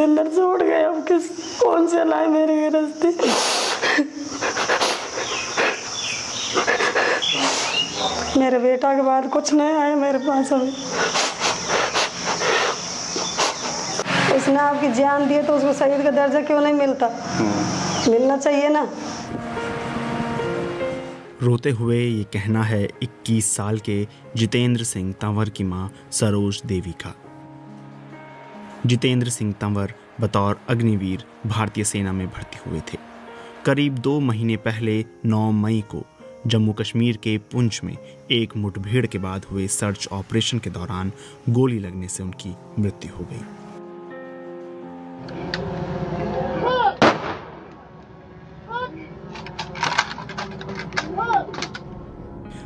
जितेंद्र छोड़ गए, अब कौन से लाए मेरी गृहस्थी। मेरे बेटा के बाद कुछ नहीं आए मेरे पास अभी। उसने आपकी जान दी तो उसको शहीद का दर्जा क्यों नहीं मिलता? मिलना चाहिए ना। रोते हुए ये कहना है 21 साल के जितेंद्र सिंह तंवर की मां सरोज देवी का। जितेंद्र सिंह तंवर बतौर अग्निवीर भारतीय सेना में भर्ती हुए थे। करीब 2 महीने पहले 9 मई को जम्मू कश्मीर के पुंछ में एक मुठभेड़ के बाद हुए सर्च ऑपरेशन के दौरान गोली लगने से उनकी मृत्यु हो गई।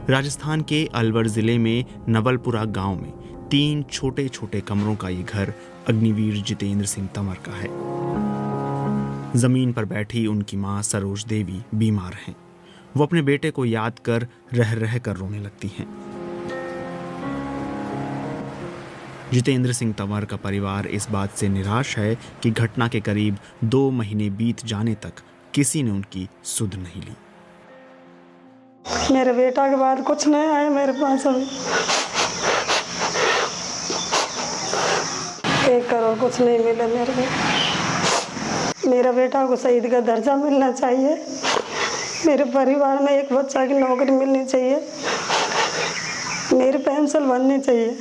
राजस्थान के अलवर जिले में नवलपुरा गांव में 3 छोटे छोटे कमरों का ये घर अग्निवीर जितेंद्र सिंह तंवर का है। जमीन पर बैठी उनकी मां सरोज देवी बीमार हैं। वो अपने बेटे को याद कर रह कर रोने लगती हैं। जितेंद्र सिंह तंवर का परिवार इस बात से निराश है कि घटना के करीब 2 महीने बीत जाने तक किसी ने उनकी सुध नहीं ली। मेरे बेटा के बाद कुछ नहीं आए मेरे पास अभी। 1 करोड़ कुछ नहीं मिले मेरे को। मेरा बेटा को शहीद का दर्जा मिलना चाहिए। मेरे परिवार में एक बच्चा की नौकरी मिलनी चाहिए। मेरी पेंशन बननी चाहिए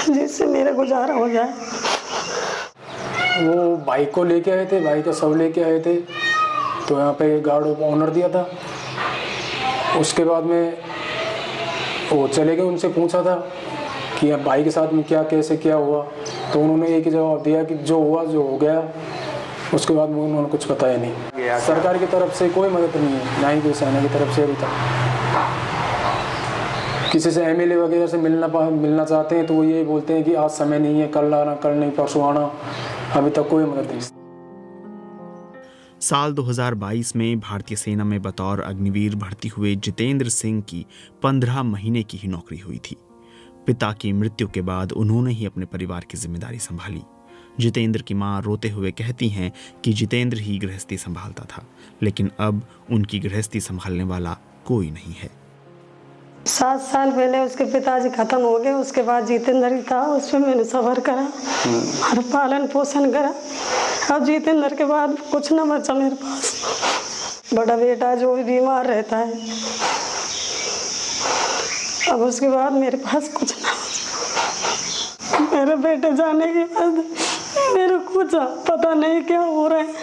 जिससे मेरा गुजारा हो जाए। वो बाइक को लेके आए थे, बाइक का सब लेके आए थे, तो यहाँ पे गार्ड को ऑनर दिया था। उसके बाद में वो चले गए। उनसे पूछा था कि अब भाई के साथ में क्या कैसे क्या हुआ, तो उन्होंने एक ही जवाब दिया कि जो हुआ जो हो गया। उसके बाद में उन्होंने कुछ बताया नहीं। सरकार की तरफ से कोई मदद नहीं है, ना ही कोई सेना की तरफ से अभी तक। किसी से एमएलए वगैरह से मिलना चाहते हैं तो वो यही बोलते हैं कि आज समय नहीं है, कल आना, कल नहीं परसों आना। अभी तक कोई मदद नहीं। साल 2022 में भारतीय सेना में बतौर अग्निवीर भर्ती हुए जितेंद्र सिंह की 15 महीने की ही नौकरी हुई थी। पिता की मृत्यु के बाद उन्होंने ही अपने परिवार की जिम्मेदारी संभाली। जितेंद्र की मां रोते हुए कहती हैं कि जितेंद्र ही गृहस्थी संभालता था, लेकिन अब उनकी गृहस्थी संभालने वाला कोई नहीं है। 7 साल पहले उसके पिताजी खत्म हो गए। उसके बाद जितेंद्र ही था, उस पर मैंने सब्र करा और पालन पोषण करा। अब जितेंद्र के बाद कुछ न बचा मेरे पास। बड़ा बेटा जो भी बीमार रहता है, अब उसके बाद मेरे पास कुछ न बचा। मेरे बेटे जाने के बाद मेरे कुछ पता नहीं क्या हो रहा है।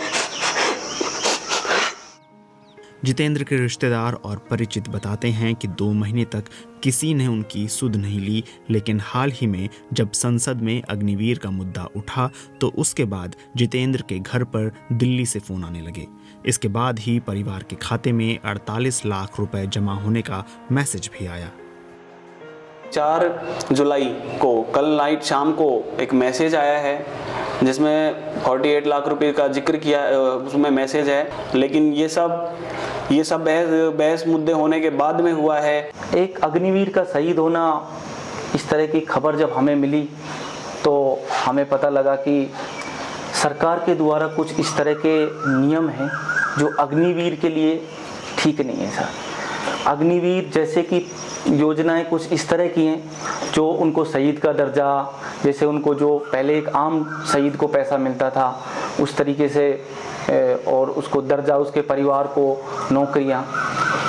जितेंद्र के रिश्तेदार और परिचित बताते हैं कि 2 महीने तक किसी ने उनकी सुध नहीं ली, लेकिन हाल ही में जब संसद में अग्निवीर का मुद्दा उठा तो उसके बाद जितेंद्र के घर पर दिल्ली से फोन आने लगे। इसके बाद ही परिवार के खाते में 48 लाख रुपए जमा होने का मैसेज भी आया। 4 जुलाई को कल नाइट शाम को एक मैसेज आया है जिसमें 48 लाख रुपए का जिक्र किया, उसमें मैसेज है। लेकिन ये सब बहस मुद्दे होने के बाद में हुआ है। एक अग्निवीर का शहीद होना, इस तरह की खबर जब हमें मिली तो हमें पता लगा कि सरकार के द्वारा कुछ इस तरह के नियम हैं जो अग्निवीर के लिए ठीक नहीं है सर। अग्निवीर जैसे कि योजनाएं कुछ इस तरह की हैं जो उनको शहीद का दर्जा, जैसे उनको जो पहले एक आम शहीद को पैसा मिलता था उस तरीके से, और उसको दर्जा, उसके परिवार को नौकरियां,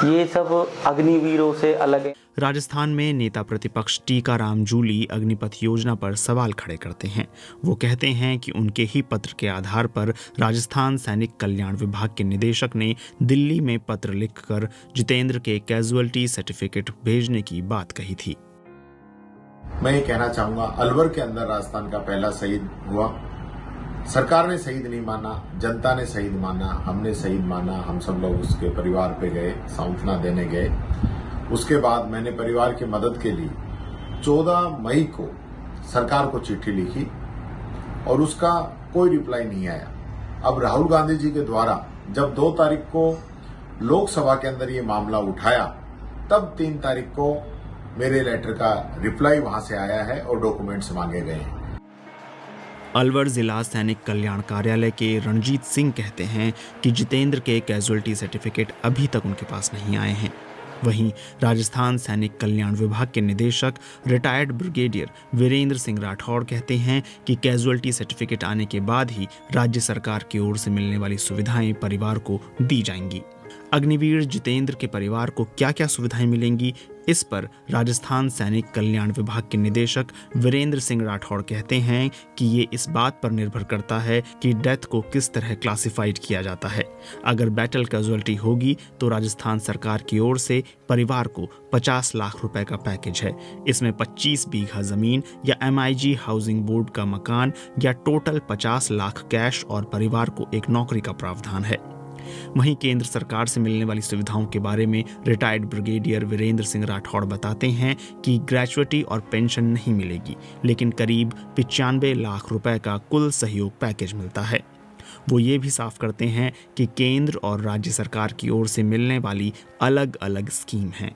ये सब अग्निवीरों से अलग है। राजस्थान में नेता प्रतिपक्ष टीकाराम जूली अग्निपथ योजना पर सवाल खड़े करते हैं। वो कहते हैं कि उनके ही पत्र के आधार पर राजस्थान सैनिक कल्याण विभाग के निदेशक ने दिल्ली में पत्र लिखकर जितेंद्र के कैजुअल्टी सर्टिफिकेट भेजने की बात कही थी। मैं ये कहना चाहूंगा, अलवर के अंदर राजस्थान का पहला शहीद हुआ। सरकार ने शहीद नहीं माना, जनता ने शहीद माना, हमने शहीद माना। हम सब लोग उसके परिवार पे गए, सांत्वना देने गए। उसके बाद मैंने परिवार की मदद के लिए 14 मई को सरकार को चिट्ठी लिखी और उसका कोई रिप्लाई नहीं आया। अब राहुल गांधी जी के द्वारा जब 2 तारीख को लोकसभा के अंदर ये मामला उठाया, तब 3 तारीख को मेरे लेटर का रिप्लाई वहां से आया है और डॉक्यूमेंट्स मांगे गए हैं। अलवर जिला सैनिक कल्याण कार्यालय के रणजीत सिंह कहते हैं कि जितेंद्र के कैजुअल्टी सर्टिफिकेट अभी तक उनके पास नहीं आए हैं। वहीं राजस्थान सैनिक कल्याण विभाग के निदेशक रिटायर्ड ब्रिगेडियर वीरेंद्र सिंह राठौड़ कहते हैं कि कैजुअल्टी सर्टिफिकेट आने के बाद ही राज्य सरकार की ओर से मिलने वाली सुविधाएं परिवार को दी जाएंगी। अग्निवीर जितेंद्र के परिवार को क्या क्या सुविधाएं मिलेंगी, इस पर राजस्थान सैनिक कल्याण विभाग के निदेशक वीरेंद्र सिंह राठौड़ कहते हैं कि ये इस बात पर निर्भर करता है कि डेथ को किस तरह क्लासिफाइड किया जाता है। अगर बैटल कैजुअल्टी होगी तो राजस्थान सरकार की ओर से परिवार को 50 लाख रुपए का पैकेज है। इसमें 25 बीघा जमीन या MIG हाउसिंग बोर्ड का मकान या टोटल 50 लाख कैश और परिवार को एक नौकरी का प्रावधान है। वहीं केंद्र सरकार से मिलने वाली सुविधाओं के बारे में रिटायर्ड ब्रिगेडियर वीरेंद्र सिंह राठौड़ बताते हैं कि ग्रेचुइटी और पेंशन नहीं मिलेगी, लेकिन करीब 95 लाख रुपए का कुल सहयोग पैकेज मिलता है। वो ये भी साफ करते हैं कि केंद्र और राज्य सरकार की ओर से मिलने वाली अलग अलग स्कीम हैं।